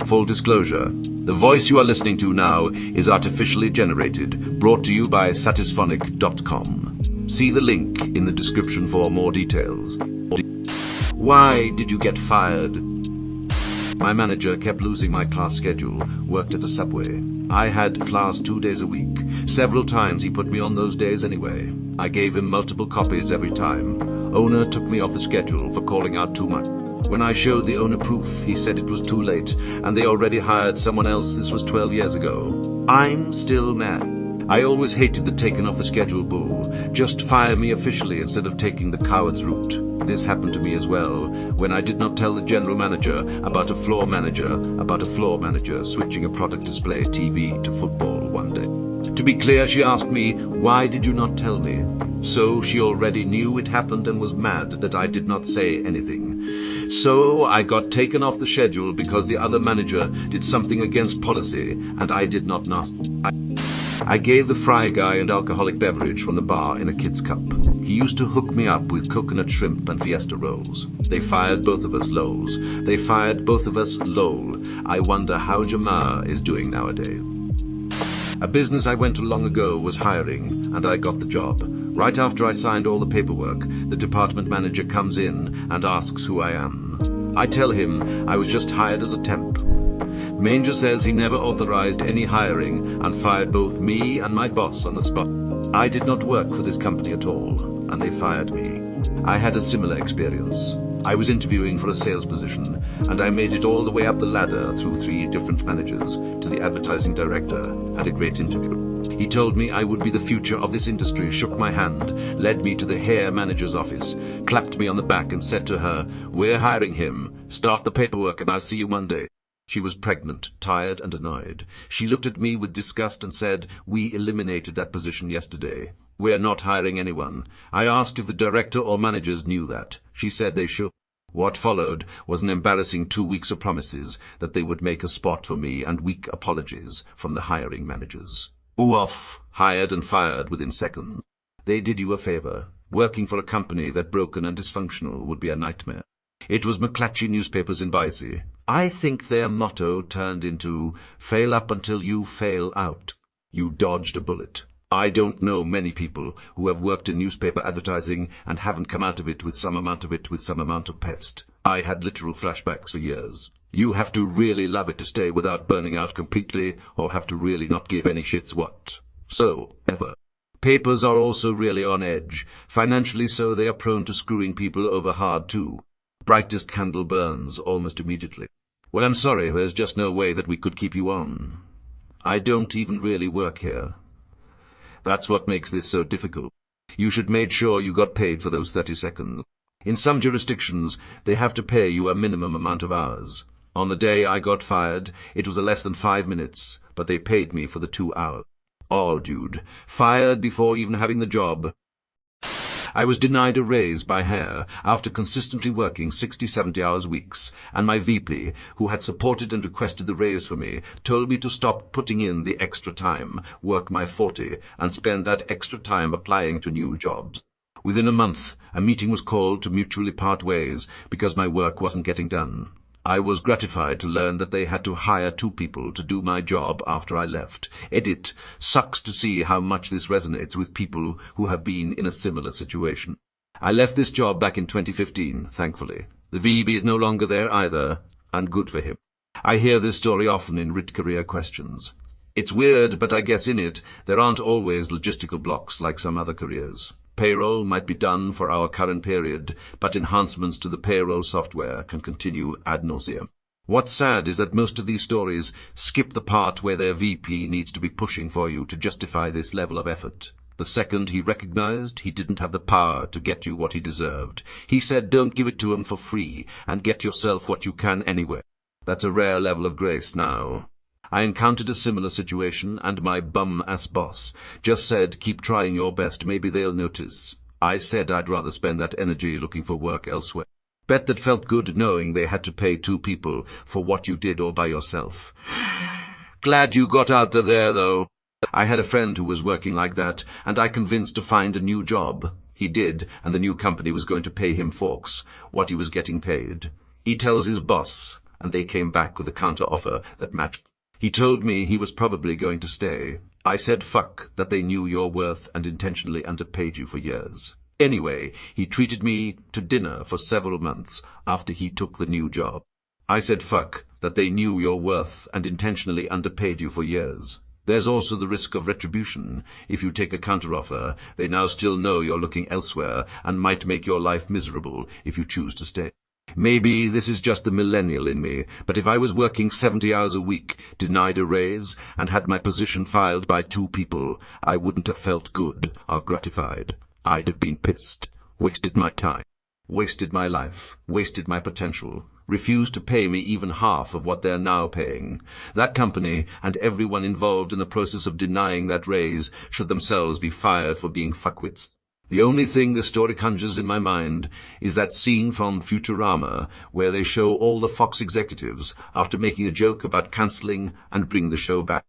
Full disclosure, the voice you are listening to now is artificially generated, brought to you by satisphonic.com. See the link in the description for more details. Why did you get fired? My manager kept losing my class schedule, worked at a subway. I had class 2 days a week. Several times he put me on those days anyway. I gave him multiple copies every time. Owner took me off the schedule for calling out too much. When I showed the owner proof, he said it was too late, and they already hired someone else. This was 12 years ago. I'm still mad. I always hated the taken off the schedule bull. Just fire me officially instead of taking the coward's route. This happened to me as well, when I did not tell the general manager about a floor manager switching a product display TV to football one day. To be clear, she asked me, why did you not tell me? So she already knew it happened and was mad that I did not say anything. So I got taken off the schedule because the other manager did something against policy and I did not know. I gave the fry guy an alcoholic beverage from the bar in a kid's cup. He used to hook me up with coconut shrimp and fiesta rolls. They fired both of us, lols. They fired both of us, lol. I wonder how Jamar is doing nowadays. A business I went to long ago was hiring, and I got the job. Right after I signed all the paperwork, the department manager comes in and asks who I am. I tell him I was just hired as a temp. Manger says he never authorized any hiring and fired both me and my boss on the spot. I did not work for this company at all, and they fired me. I had a similar experience. I was interviewing for a sales position, and I made it all the way up the ladder through 3 different managers to the advertising director. Had a great interview. He told me I would be the future of this industry, shook my hand, led me to the hair manager's office, clapped me on the back and said to her, "We're hiring him. Start the paperwork and I'll see you Monday." She was pregnant, tired and annoyed. She looked at me with disgust and said, "We eliminated that position yesterday. We're not hiring anyone." I asked if the director or managers knew that. She said they should. What followed was an embarrassing 2 weeks of promises that they would make a spot for me and weak apologies from the hiring managers. Oof, hired and fired within seconds. They did you a favor. Working for a company that broken and dysfunctional would be a nightmare. It was McClatchy newspapers in Boise. I think their motto turned into, "Fail up until you fail out." You dodged a bullet. I don't know many people who have worked in newspaper advertising and haven't come out of it with some amount of pest. I had literal flashbacks for years. You have to really love it to stay without burning out completely, or have to really not give any shits what. So, ever. Papers are also really on edge. Financially so, they are prone to screwing people over hard too. Brightest candle burns almost immediately. Well, I'm sorry, there's just no way that we could keep you on. I don't even really work here. That's what makes this so difficult. You should make sure you got paid for those 30 seconds. In some jurisdictions, they have to pay you a minimum amount of hours. On the day I got fired, it was a less than 5 minutes, but they paid me for the 2 hours. Oh, dude. Fired before even having the job. I was denied a raise by Hair after consistently working 60-70 hours weeks, and my VP, who had supported and requested the raise for me, told me to stop putting in the extra time, work my 40, and spend that extra time applying to new jobs. Within a month, a meeting was called to mutually part ways because my work wasn't getting done. I was gratified to learn that they had to hire 2 people to do my job after I left. Edit. Sucks to see how much this resonates with people who have been in a similar situation. I left this job back in 2015, thankfully. The VB is no longer there either, and good for him. I hear this story often in RIT career questions. It's weird, but I guess in it, there aren't always logistical blocks like some other careers. Payroll might be done for our current period, but enhancements to the payroll software can continue ad nauseam. What's sad is that most of these stories skip the part where their VP needs to be pushing for you to justify this level of effort. The second he recognized he didn't have the power to get you what he deserved, he said don't give it to him for free and get yourself what you can anyway. That's a rare level of grace now. I encountered a similar situation, and my bum-ass boss just said, keep trying your best, maybe they'll notice. I said I'd rather spend that energy looking for work elsewhere. Bet that felt good knowing they had to pay 2 people for what you did all by yourself. Glad you got out of there, though. I had a friend who was working like that, and I convinced to find a new job. He did, and the new company was going to pay him forks, what he was getting paid. He tells his boss, and they came back with a counter offer that matched. He told me he was probably going to stay. I said fuck that they knew your worth and intentionally underpaid you for years. Anyway, he treated me to dinner for several months after he took the new job. I said fuck that they knew your worth and intentionally underpaid you for years. There's also the risk of retribution. If you take a counteroffer, they now still know you're looking elsewhere and might make your life miserable if you choose to stay. Maybe this is just the millennial in me, but if I was working 70 hours a week, denied a raise, and had my position filed by 2 people, I wouldn't have felt good or gratified. I'd have been pissed, wasted my time, wasted my life, wasted my potential, refused to pay me even half of what they're now paying. That company and everyone involved in the process of denying that raise should themselves be fired for being fuckwits. The only thing the story conjures in my mind is that scene from Futurama where they show all the Fox executives after making a joke about cancelling and bring the show back.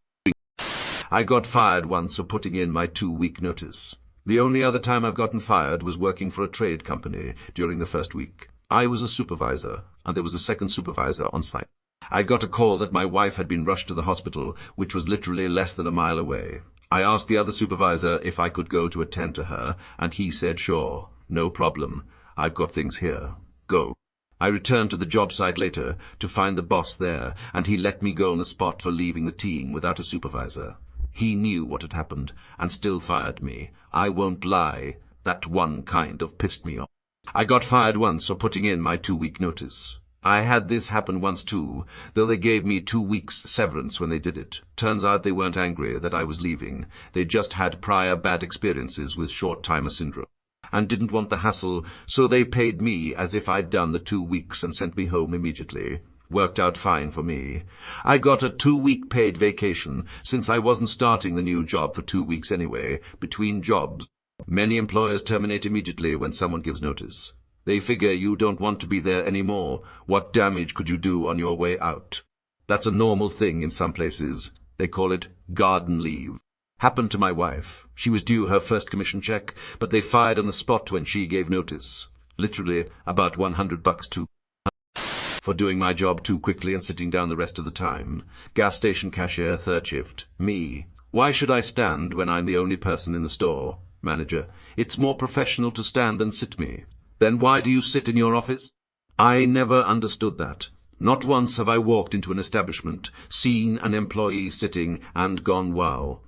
I got fired once for putting in my 2-week notice. The only other time I've gotten fired was working for a trade company during the first week. I was a supervisor, and there was a second supervisor on site. I got a call that my wife had been rushed to the hospital, which was literally less than a mile away. I asked the other supervisor if I could go to attend to her, and he said sure, no problem. I've got things here. Go. I returned to the job site later to find the boss there, and he let me go on the spot for leaving the team without a supervisor. He knew what had happened, and still fired me. I won't lie, that one kind of pissed me off. I got fired once for putting in my 2-week notice. I had this happen once too, though they gave me 2 weeks severance when they did it. Turns out they weren't angry that I was leaving. They just had prior bad experiences with short-timer syndrome, and didn't want the hassle, so they paid me as if I'd done the 2 weeks and sent me home immediately. Worked out fine for me. I got a 2-week paid vacation, since I wasn't starting the new job for 2 weeks anyway, between jobs. Many employers terminate immediately when someone gives notice. They figure you don't want to be there anymore. What damage could you do on your way out? That's a normal thing in some places. They call it garden leave. Happened to my wife. She was due her first commission check, but they fired on the spot when she gave notice. Literally about $100 too. For doing my job too quickly and sitting down the rest of the time. Gas station cashier, 3rd shift. Me. Why should I stand when I'm the only person in the store? Manager. It's more professional to stand than sit me. Then why do you sit in your office? I never understood that. Not once have I walked into an establishment, seen an employee sitting, and gone wow.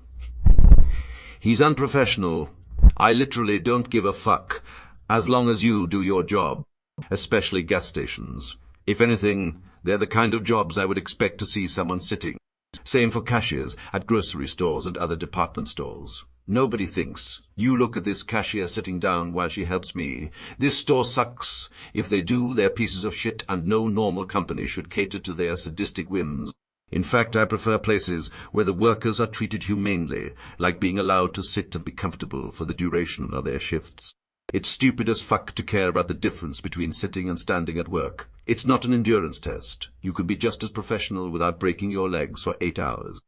He's unprofessional. I literally don't give a fuck, as long as you do your job. Especially gas stations. If anything, they're the kind of jobs I would expect to see someone sitting. Same for cashiers at grocery stores and other department stores. Nobody thinks, you look at this cashier sitting down while she helps me. This store sucks. If they do, they're pieces of shit, and no normal company should cater to their sadistic whims. In fact, I prefer places where the workers are treated humanely, like being allowed to sit and be comfortable for the duration of their shifts. It's stupid as fuck to care about the difference between sitting and standing at work. It's not an endurance test. You could be just as professional without breaking your legs for 8 hours.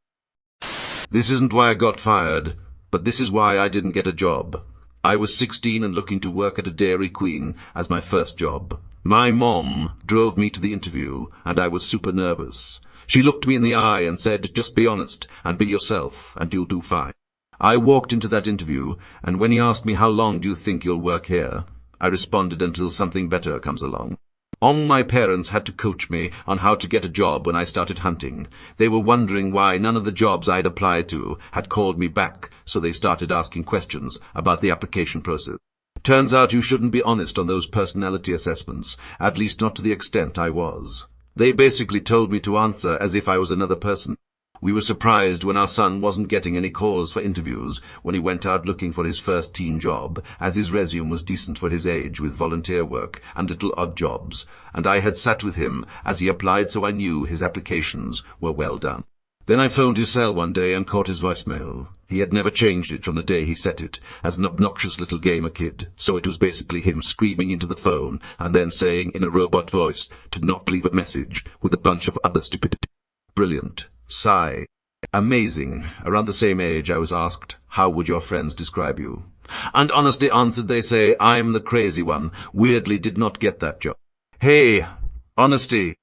This isn't why I got fired, but this is why I didn't get a job. I was 16 and looking to work at a Dairy Queen as my first job. My mom drove me to the interview, and I was super nervous. She looked me in the eye and said, just be honest and be yourself, and you'll do fine. I walked into that interview, and when he asked me how long do you think you'll work here, I responded until something better comes along. My parents had to coach me on how to get a job when I started hunting. They were wondering why none of the jobs I'd applied to had called me back, so they started asking questions about the application process. Turns out you shouldn't be honest on those personality assessments, at least not to the extent I was. They basically told me to answer as if I was another person. We were surprised when our son wasn't getting any calls for interviews when he went out looking for his first teen job, as his resume was decent for his age with volunteer work and little odd jobs, and I had sat with him as he applied, so I knew his applications were well done. Then I phoned his cell one day and caught his voicemail. He had never changed it from the day he set it, as an obnoxious little gamer kid, so it was basically him screaming into the phone and then saying in a robot voice to not leave a message with a bunch of other stupidity. Brilliant. Sigh. Amazing. Around the same age I was asked, how would your friends describe you? And honestly answered, they say, I'm the crazy one. Weirdly did not get that job. Hey, honesty.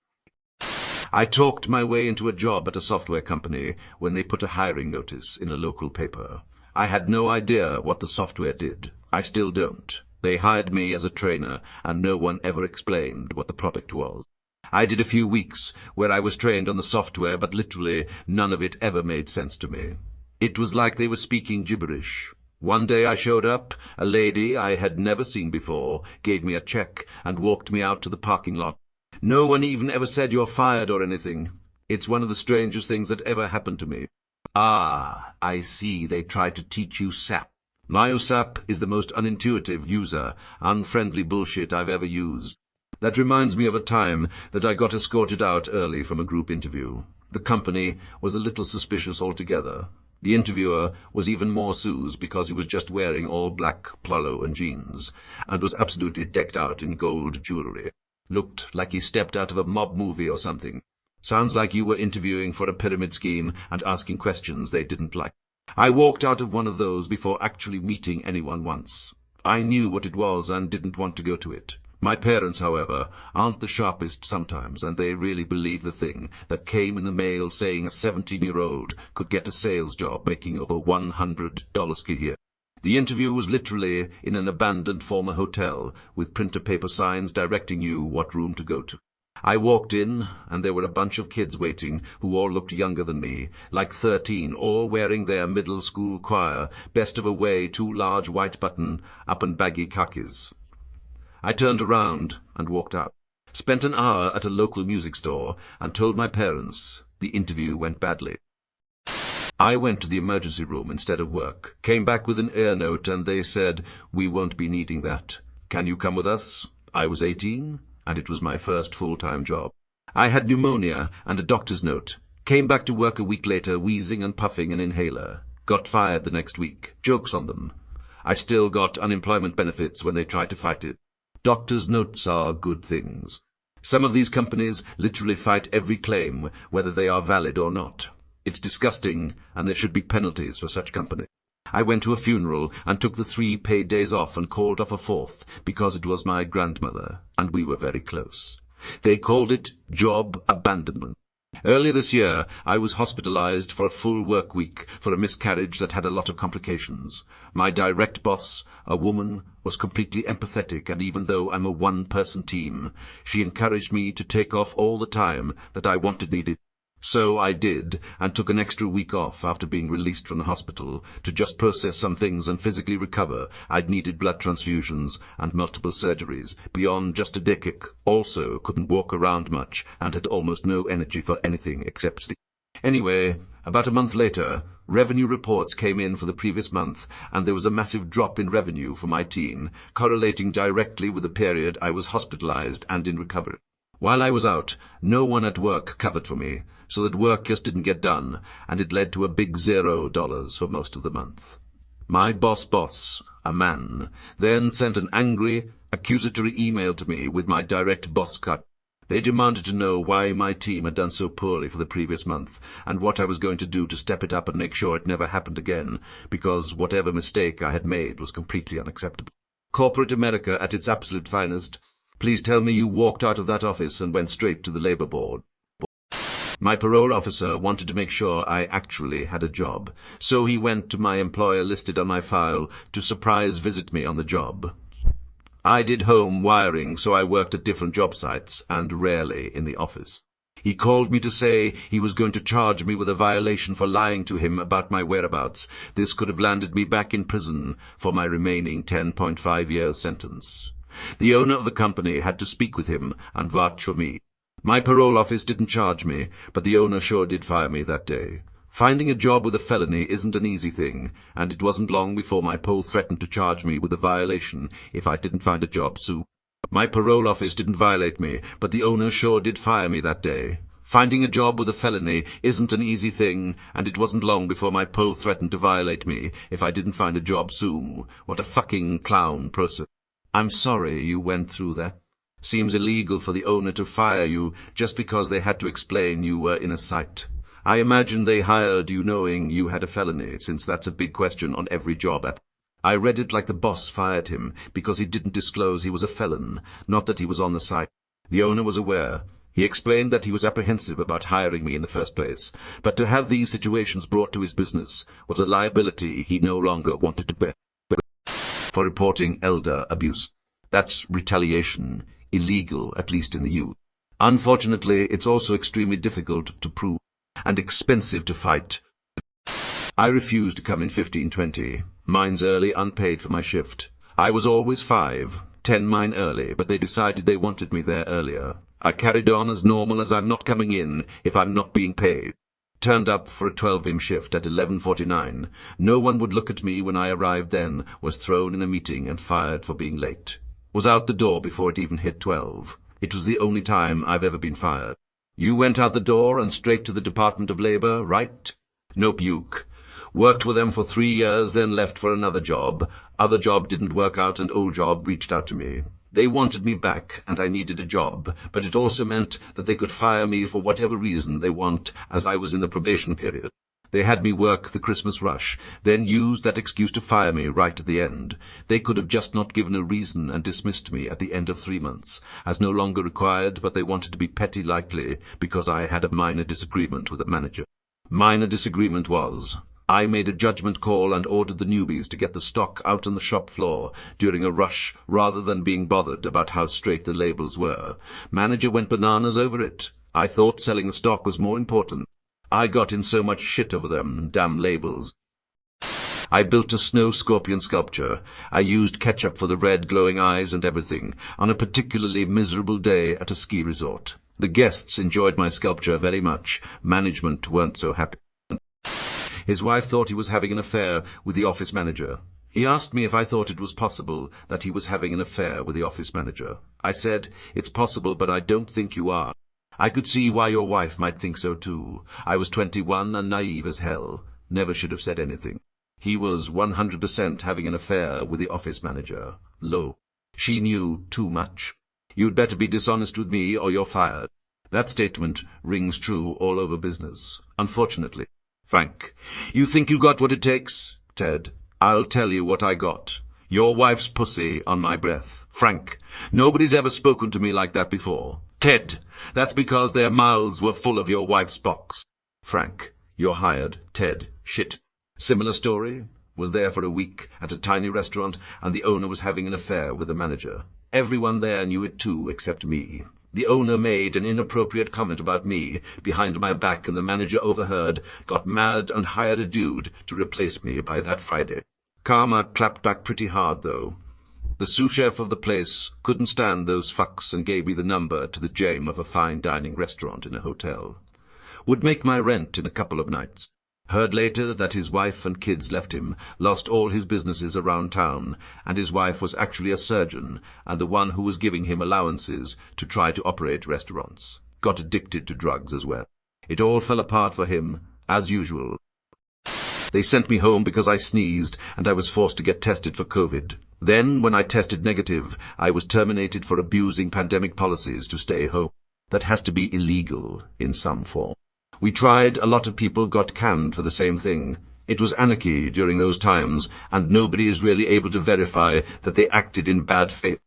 I talked my way into a job at a software company when they put a hiring notice in a local paper. I had no idea what the software did. I still don't. They hired me as a trainer, and no one ever explained what the product was. I did a few weeks where I was trained on the software, but literally none of it ever made sense to me. It was like they were speaking gibberish. One day I showed up, a lady I had never seen before gave me a check and walked me out to the parking lot. No one even ever said you're fired or anything. It's one of the strangest things that ever happened to me. Ah, I see, they tried to teach you SAP. MyoSAP is the most unintuitive, user, unfriendly bullshit I've ever used. That reminds me of a time that I got escorted out early from a group interview. The company was a little suspicious altogether. The interviewer was even more sus because he was just wearing all black polo and jeans, and was absolutely decked out in gold jewelry. Looked like he stepped out of a mob movie or something. Sounds like you were interviewing for a pyramid scheme and asking questions they didn't like. I walked out of one of those before actually meeting anyone once. I knew what it was and didn't want to go to it. My parents, however, aren't the sharpest sometimes, and they really believe the thing that came in the mail saying a 17-year-old could get a sales job making over $100 a year. The interview was literally in an abandoned former hotel, with printer paper signs directing you what room to go to. I walked in, and there were a bunch of kids waiting, who all looked younger than me, like 13, all wearing their middle school choir, best of a way too large white button, up and baggy khakis. I turned around and walked out. Spent an hour at a local music store and told my parents the interview went badly. I went to the emergency room instead of work, came back with an ear note, and they said, "We won't be needing that. Can you come with us?" I was 18, and it was my first full-time job. I had pneumonia and a doctor's note. Came back to work a week later, wheezing and puffing an inhaler. Got fired the next week. Jokes on them. I still got unemployment benefits when they tried to fight it. Doctor's notes are good things. Some of these companies literally fight every claim, whether they are valid or not. It's disgusting, and there should be penalties for such companies. I went to a funeral and took the 3 paid days off and called off a 4th because it was my grandmother, and we were very close. They called it job abandonment. Earlier this year, I was hospitalized for a full work week for a miscarriage that had a lot of complications. My direct boss, a woman, was completely empathetic, and even though I'm a one-person team, she encouraged me to take off all the time that I needed. So I did, and took an extra week off after being released from the hospital to just process some things and physically recover. I'd needed blood transfusions and multiple surgeries, beyond just a day kick. Also couldn't walk around much, and had almost no energy for anything except sleep. Anyway, about a month later, revenue reports came in for the previous month, and there was a massive drop in revenue for my team, correlating directly with the period I was hospitalized and in recovery. While I was out, no one at work covered for me, so that work just didn't get done, and it led to a big $0 for most of the month. My boss, a man, then sent an angry, accusatory email to me with my direct boss cut. They demanded to know why my team had done so poorly for the previous month, and what I was going to do to step it up and make sure it never happened again, because whatever mistake I had made was completely unacceptable. Corporate America at its absolute finest. Please tell me you walked out of that office and went straight to the labor board. My parole officer wanted to make sure I actually had a job, so he went to my employer listed on my file to surprise visit me on the job. I did home wiring, so I worked at different job sites and rarely in the office. He called me to say he was going to charge me with a violation for lying to him about my whereabouts. This could have landed me back in prison for my remaining 10.5 years sentence. The owner of the company had to speak with him and vouch for me. My parole office didn't charge me, but the owner sure did fire me that day. Finding a job with a felony isn't an easy thing, and it wasn't long before my pole threatened to charge me with a violation if I didn't find a job soon. My parole office didn't violate me, but the owner sure did fire me that day. Finding a job with a felony isn't an easy thing, and it wasn't long before my pole threatened to violate me if I didn't find a job soon. What a fucking clown process. I'm sorry you went through that. Seems illegal for the owner to fire you just because they had to explain you were in a site. I imagine they hired you knowing you had a felony, since that's a big question on every job app. I read it like the boss fired him because he didn't disclose he was a felon, not that he was on the site. The owner was aware. He explained that he was apprehensive about hiring me in the first place, but to have these situations brought to his business was a liability he no longer wanted to bear. For reporting elder abuse. That's retaliation, illegal, at least in the youth. Unfortunately, it's also extremely difficult to prove and expensive to fight. I refused to come in 15:20. Mine's early, unpaid for my shift. I was always 5:10 mine early, but they decided they wanted me there earlier. I carried on as normal as I'm not coming in if I'm not being paid. Turned up for a 12 shift at 11:49. No one would look at me when I arrived then, was thrown in a meeting and fired for being late. Was out the door before it even hit 12. It was the only time I've ever been fired. You went out the door and straight to the Department of Labor, right? Nope, Uke. Worked with them for 3 years, then left for another job. Other job didn't work out and old job reached out to me. They wanted me back and I needed a job, but it also meant that they could fire me for whatever reason they want as I was in the probation period. They had me work the Christmas rush, then used that excuse to fire me right at the end. They could have just not given a reason and dismissed me at the end of 3 months, as no longer required, but they wanted to be petty likely because I had a minor disagreement with the manager. Minor disagreement was, I made a judgment call and ordered the newbies to get the stock out on the shop floor during a rush rather than being bothered about how straight the labels were. Manager went bananas over it. I thought selling the stock was more important. I got in so much shit over them damn labels. I built a snow scorpion sculpture. I used ketchup for the red glowing eyes and everything, on a particularly miserable day at a ski resort. The guests enjoyed my sculpture very much. Management weren't so happy. His wife thought he was having an affair with the office manager. He asked me if I thought it was possible that he was having an affair with the office manager. I said, it's possible, but I don't think you are. I could see why your wife might think so too. I was 21 and naive as hell. Never should have said anything. He was 100% having an affair with the office manager. Lo. She knew too much. You'd better be dishonest with me or you're fired. That statement rings true all over business, unfortunately. Frank, you think you got what it takes? Ted, I'll tell you what I got. Your wife's pussy on my breath. Frank, nobody's ever spoken to me like that before. Ted, that's because their mouths were full of your wife's box. Frank, you're hired. Ted, shit. Similar story. Was there for a week at a tiny restaurant and the owner was having an affair with the manager. Everyone there knew it too except me. The owner made an inappropriate comment about me behind my back and the manager overheard, got mad and hired a dude to replace me by that Friday. Karma clapped back pretty hard though. The sous chef of the place couldn't stand those fucks and gave me the number to the gem of a fine dining restaurant in a hotel. Would make my rent in a couple of nights. Heard later that his wife and kids left him, lost all his businesses around town, and his wife was actually a surgeon and the one who was giving him allowances to try to operate restaurants. Got addicted to drugs as well. It all fell apart for him, as usual. They sent me home because I sneezed and I was forced to get tested for COVID. Then, when I tested negative, I was terminated for abusing pandemic policies to stay home. That has to be illegal in some form. We tried, a lot of people got canned for the same thing. It was anarchy during those times, and nobody is really able to verify that they acted in bad faith.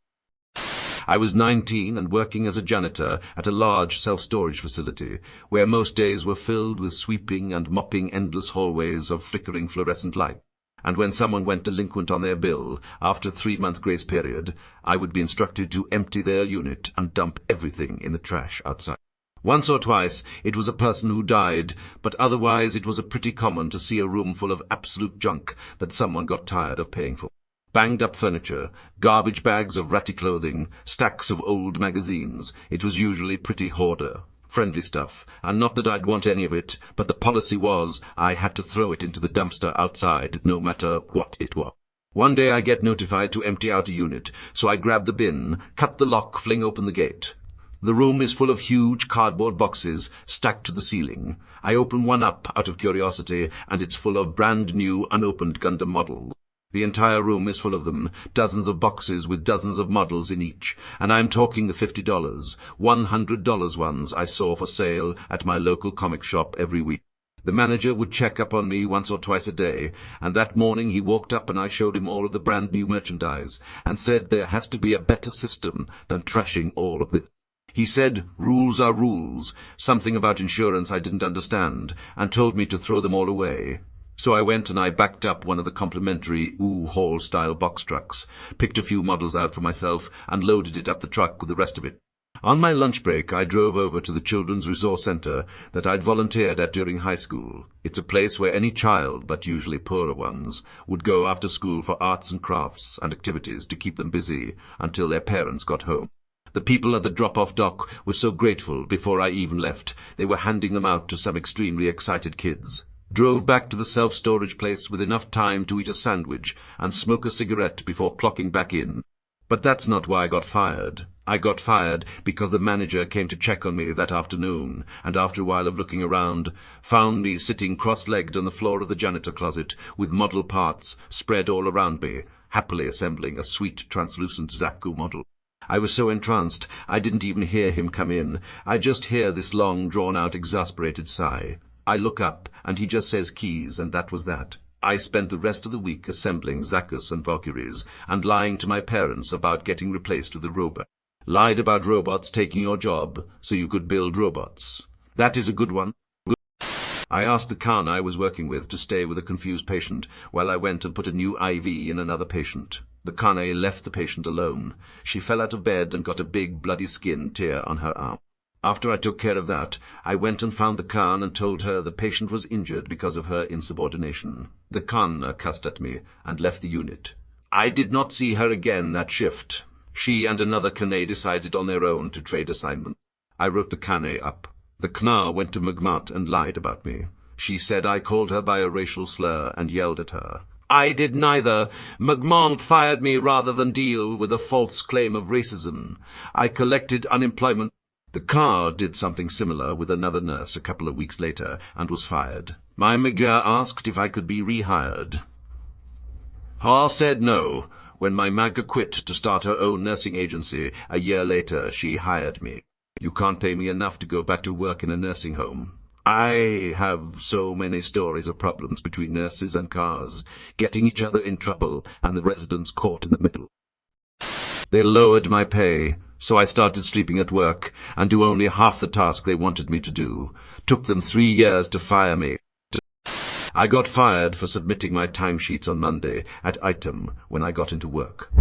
I was 19 and working as a janitor at a large self-storage facility, where most days were filled with sweeping and mopping endless hallways of flickering fluorescent light. And when someone went delinquent on their bill, after a 3-month grace period, I would be instructed to empty their unit and dump everything in the trash outside. Once or twice it was a person who died, but otherwise it was pretty common to see a room full of absolute junk that someone got tired of paying for. Banged up furniture, garbage bags of ratty clothing, stacks of old magazines. It was usually pretty hoarder-friendly stuff, and not that I'd want any of it, but the policy was I had to throw it into the dumpster outside, no matter what it was. One day I get notified to empty out a unit, so I grab the bin, cut the lock, fling open the gate. The room is full of huge cardboard boxes stacked to the ceiling. I open one up out of curiosity, and it's full of brand new, unopened Gundam models. The entire room is full of them, dozens of boxes with dozens of models in each, and I'm talking the $50, $100 ones I saw for sale at my local comic shop every week. The manager would check up on me once or twice a day, and that morning he walked up and I showed him all of the brand new merchandise, and said there has to be a better system than trashing all of this. He said rules are rules, something about insurance I didn't understand, and told me to throw them all away. So I went and I backed up one of the complimentary U-Haul-style box trucks, picked a few models out for myself, and loaded it up the truck with the rest of it. On my lunch break, I drove over to the Children's Resource Center that I'd volunteered at during high school. It's a place where any child, but usually poorer ones, would go after school for arts and crafts and activities to keep them busy until their parents got home. The people at the drop-off dock were so grateful before I even left. They were handing them out to some extremely excited kids. Drove back to the self-storage place with enough time to eat a sandwich and smoke a cigarette before clocking back in. But that's not why I got fired. I got fired because the manager came to check on me that afternoon, and after a while of looking around, found me sitting cross-legged on the floor of the janitor closet with model parts spread all around me, happily assembling a sweet translucent Zaku model. I was so entranced I didn't even hear him come in. I just hear this long, drawn-out, exasperated sigh. I look up, and he just says keys, and that was that. I spent the rest of the week assembling Zakus and Valkyries, and lying to my parents about getting replaced with a robot. Lied about robots taking your job, so you could build robots. That is a good one. I asked the Khan I was working with to stay with a confused patient, while I went and put a new IV in another patient. The Khan left the patient alone. She fell out of bed and got a big bloody skin tear on her arm. After I took care of that, I went and found the Khan and told her the patient was injured because of her insubordination. The Khan cussed at me and left the unit. I did not see her again that shift. She and another Kane decided on their own to trade assignments. I wrote the Kane up. The Knar went to Magmat and lied about me. She said I called her by a racial slur and yelled at her. I did neither. Magmat fired me rather than deal with a false claim of racism. I collected unemployment. The car did something similar with another nurse a couple of weeks later and was fired. My Magyar asked if I could be rehired. Ha said no. When my Magga quit to start her own nursing agency, a year later she hired me. You can't pay me enough to go back to work in a nursing home. I have so many stories of problems between nurses and cars, getting each other in trouble and the residents caught in the middle. They lowered my pay, so I started sleeping at work and do only half the task they wanted me to do. Took them 3 years to fire me. I got fired for submitting my timesheets on Monday at item when I got into work.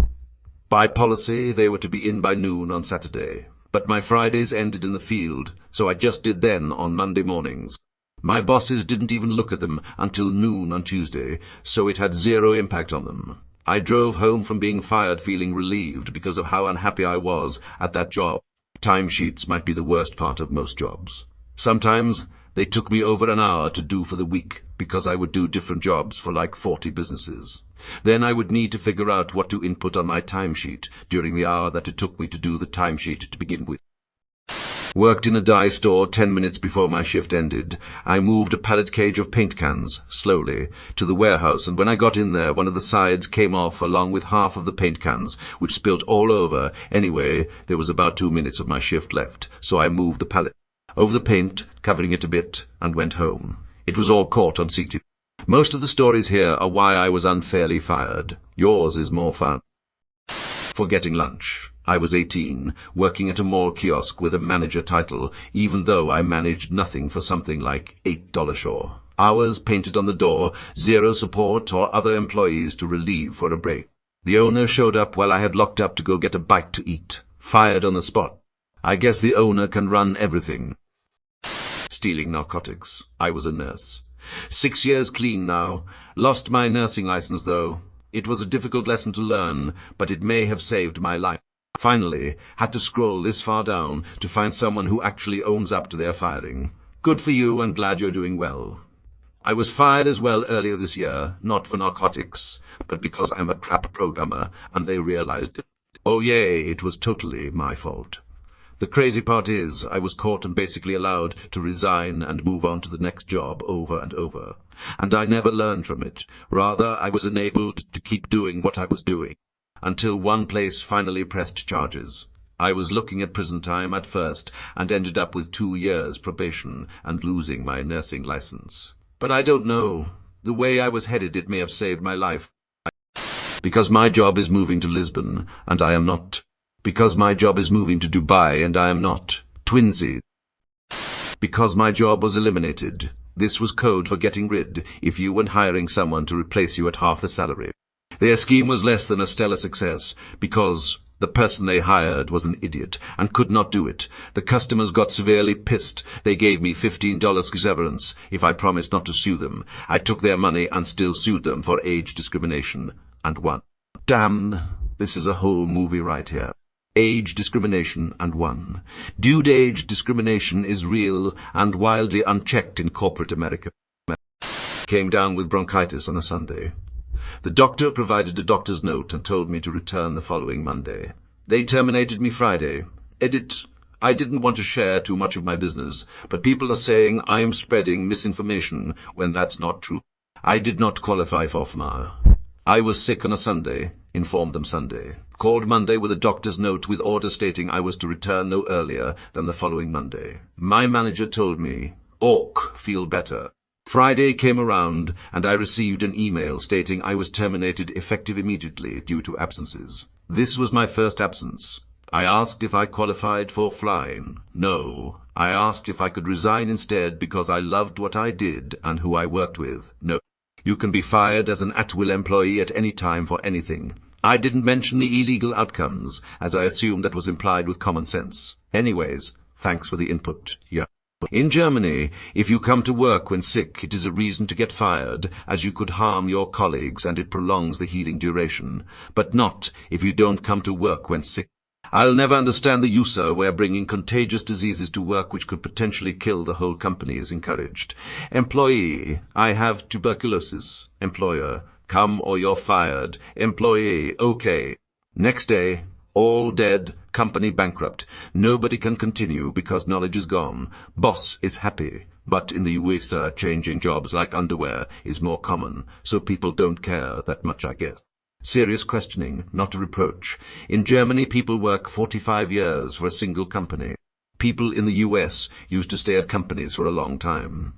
By policy, they were to be in by noon on Saturday, but my Fridays ended in the field, so I just did them on Monday mornings. My bosses didn't even look at them until noon on Tuesday, so it had zero impact on them. I drove home from being fired feeling relieved because of how unhappy I was at that job. Timesheets might be the worst part of most jobs. Sometimes they took me over an hour to do for the week because I would do different jobs for like 40 businesses. Then I would need to figure out what to input on my timesheet during the hour that it took me to do the timesheet to begin with. Worked in a dye store 10 minutes before my shift ended. I moved a pallet cage of paint cans, slowly, to the warehouse, and when I got in there, one of the sides came off along with half of the paint cans, which spilt all over. Anyway, there was about 2 minutes of my shift left, so I moved the pallet over the paint, covering it a bit, and went home. It was all caught on CCTV. Most of the stories here are why I was unfairly fired. Yours is more fun. For getting lunch. I was 18, working at a mall kiosk with a manager title, even though I managed nothing for something like $8 shore. Hours painted on the door, zero support or other employees to relieve for a break. The owner showed up while I had locked up to go get a bite to eat. Fired on the spot. I guess the owner can run everything. Stealing narcotics. I was a nurse. 6 years clean now. Lost my nursing license, though. It was a difficult lesson to learn, but it may have saved my life. Finally, had to scroll this far down to find someone who actually owns up to their firing. Good for you and glad you're doing well. I was fired as well earlier this year, not for narcotics, but because I'm a crap programmer and they realized it. Oh yay, it was totally my fault. The crazy part is, I was caught and basically allowed to resign and move on to the next job over and over. And I never learned from it. Rather, I was enabled to keep doing what I was doing. Until one place finally pressed charges. I was looking at prison time at first and ended up with 2 years probation and losing my nursing license. But I don't know. The way I was headed, it may have saved my life. Because my job is moving to Lisbon, and I am not. Because my job is moving to Dubai and I am not. Twinsies. Because my job was eliminated. This was code for getting rid if you weren't hiring someone to replace you at half the salary. Their scheme was less than a stellar success because the person they hired was an idiot and could not do it. The customers got severely pissed. They gave me $15 severance if I promised not to sue them. I took their money and still sued them for age discrimination and won. Damn, this is a whole movie right here. Age discrimination and won. Dude, age discrimination is real and wildly unchecked in corporate America. Came down with bronchitis on a Sunday. The doctor provided a doctor's note and told me to return the following Monday. They terminated me Friday. Edit. I didn't want to share too much of my business, but people are saying I am spreading misinformation when that's not true. I did not qualify for FMA. I was sick on a Sunday. Informed them Sunday. Called Monday with a doctor's note with order stating I was to return no earlier than the following Monday. My manager told me, "Orc, feel better." Friday came around and I received an email stating I was terminated effective immediately due to absences. This was my first absence. I asked if I qualified for flying. No. I asked if I could resign instead because I loved what I did and who I worked with. No. You can be fired as an at-will employee at any time for anything. I didn't mention the illegal outcomes, as I assumed that was implied with common sense. Anyways, thanks for the input. Yeah. In Germany, if you come to work when sick, it is a reason to get fired, as you could harm your colleagues and it prolongs the healing duration. But not if you don't come to work when sick. I'll never understand the user where bringing contagious diseases to work which could potentially kill the whole company is encouraged. Employee, I have tuberculosis. Employer, come or you're fired. Employee, okay. Next day, all dead, company bankrupt. Nobody can continue because knowledge is gone. Boss is happy. But in the USA, changing jobs like underwear is more common, so people don't care that much, I guess. Serious questioning, not a reproach. In Germany, people work 45 years for a single company. People in the US used to stay at companies for a long time.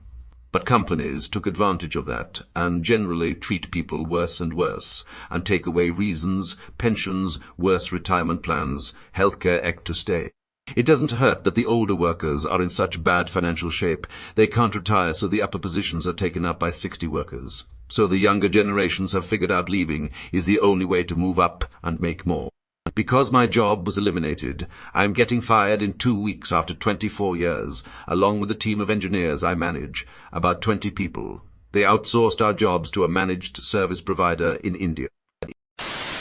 But companies took advantage of that and generally treat people worse and worse and take away reasons, pensions, worse retirement plans, healthcare act to stay. It doesn't hurt that the older workers are in such bad financial shape. They can't retire, so the upper positions are taken up by 60 workers. So the younger generations have figured out leaving is the only way to move up and make more. Because my job was eliminated, I am getting fired in 2 weeks after 24 years, along with a team of engineers I manage, about 20 people. They outsourced our jobs to a managed service provider in India.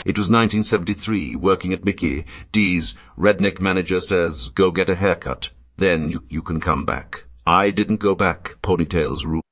It was 1973, working at Mickey D's. Redneck manager says, "Go get a haircut, then you can come back." I didn't go back. Ponytails rule.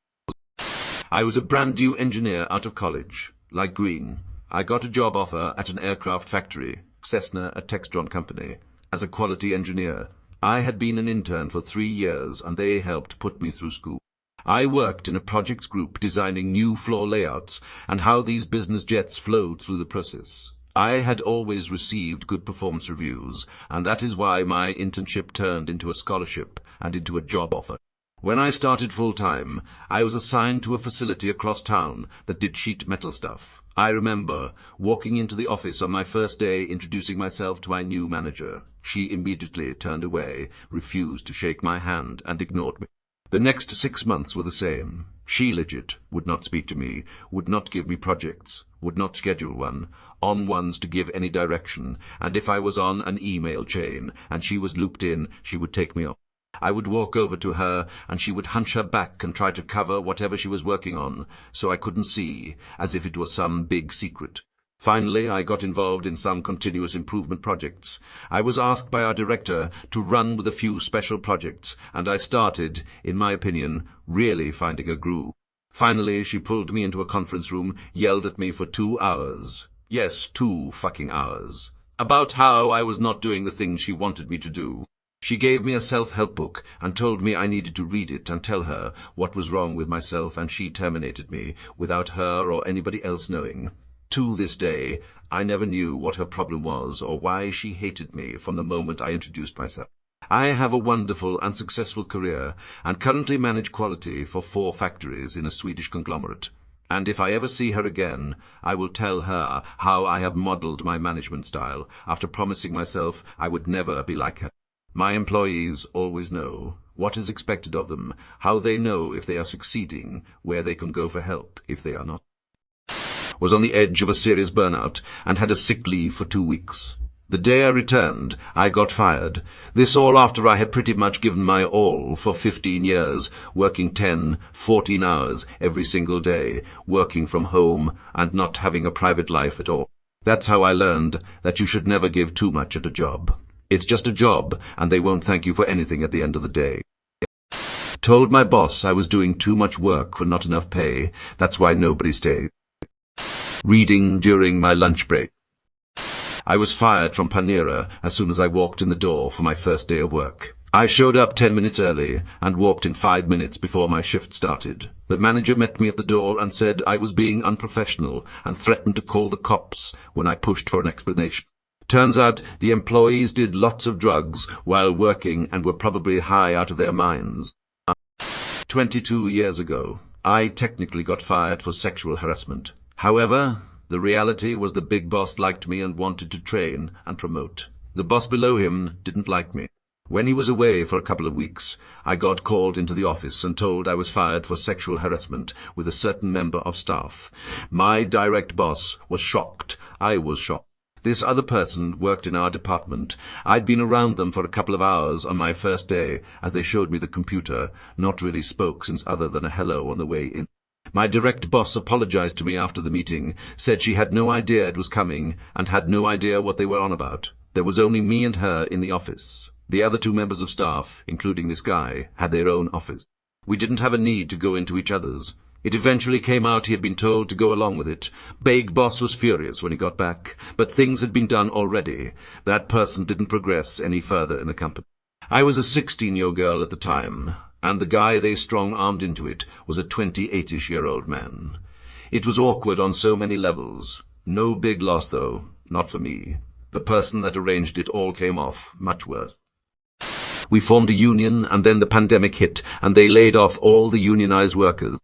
I was a brand new engineer out of college, like Green. I got a job offer at an aircraft factory, Cessna, a Textron company, as a quality engineer. I had been an intern for 3 years and they helped put me through school. I worked in a projects group designing new floor layouts and how these business jets flowed through the process. I had always received good performance reviews, and that is why my internship turned into a scholarship and into a job offer. When I started full-time, I was assigned to a facility across town that did sheet metal stuff. I remember walking into the office on my first day introducing myself to my new manager. She immediately turned away, refused to shake my hand, and ignored me. The next 6 months were the same. She legit would not speak to me, would not give me projects, would not schedule one, on ones to give any direction, and if I was on an email chain and she was looped in, she would take me off. I would walk over to her and she would hunch her back and try to cover whatever she was working on, so I couldn't see, as if it was some big secret. Finally, I got involved in some continuous improvement projects. I was asked by our director to run with a few special projects, and I started, in my opinion, really finding a groove. Finally, she pulled me into a conference room, yelled at me for 2 hours. Yes, 2 fucking hours. About how I was not doing the things she wanted me to do. She gave me a self-help book and told me I needed to read it and tell her what was wrong with myself, and she terminated me without her or anybody else knowing. To this day, I never knew what her problem was or why she hated me from the moment I introduced myself. I have a wonderful and successful career and currently manage quality for 4 factories in a Swedish conglomerate. And if I ever see her again, I will tell her how I have modeled my management style after promising myself I would never be like her. My employees always know what is expected of them, how they know if they are succeeding, where they can go for help if they are not. Was on the edge of a serious burnout and had a sick leave for 2 weeks. The day I returned, I got fired. This all after I had pretty much given my all for 15 years, working 10, 14 hours every single day, working from home and not having a private life at all. That's how I learned that you should never give too much at a job. It's just a job, and they won't thank you for anything at the end of the day. Told my boss I was doing too much work for not enough pay. That's why nobody stayed. Reading during my lunch break. I was fired from Panera as soon as I walked in the door for my first day of work. I showed up 10 minutes early and walked in 5 minutes before my shift started. The manager met me at the door and said I was being unprofessional and threatened to call the cops when I pushed for an explanation. Turns out the employees did lots of drugs while working and were probably high out of their minds. 22 years ago, I technically got fired for sexual harassment. However, the reality was the big boss liked me and wanted to train and promote. The boss below him didn't like me. When he was away for a couple of weeks, I got called into the office and told I was fired for sexual harassment with a certain member of staff. My direct boss was shocked. I was shocked. This other person worked in our department. I'd been around them for a couple of hours on my first day as they showed me the computer, not really spoke since other than a hello on the way in. My direct boss apologized to me after the meeting, said she had no idea it was coming, and had no idea what they were on about. There was only me and her in the office. The other 2 members of staff, including this guy, had their own office. We didn't have a need to go into each other's. It eventually came out he had been told to go along with it. Big boss was furious when he got back, but things had been done already. That person didn't progress any further in the company. I was a 16-year-old girl at the time, and the guy they strong-armed into it was a 28-ish-year-old man. It was awkward on so many levels. No big loss, though, not for me. The person that arranged it all came off much worse. We formed a union, and then the pandemic hit, and they laid off all the unionized workers.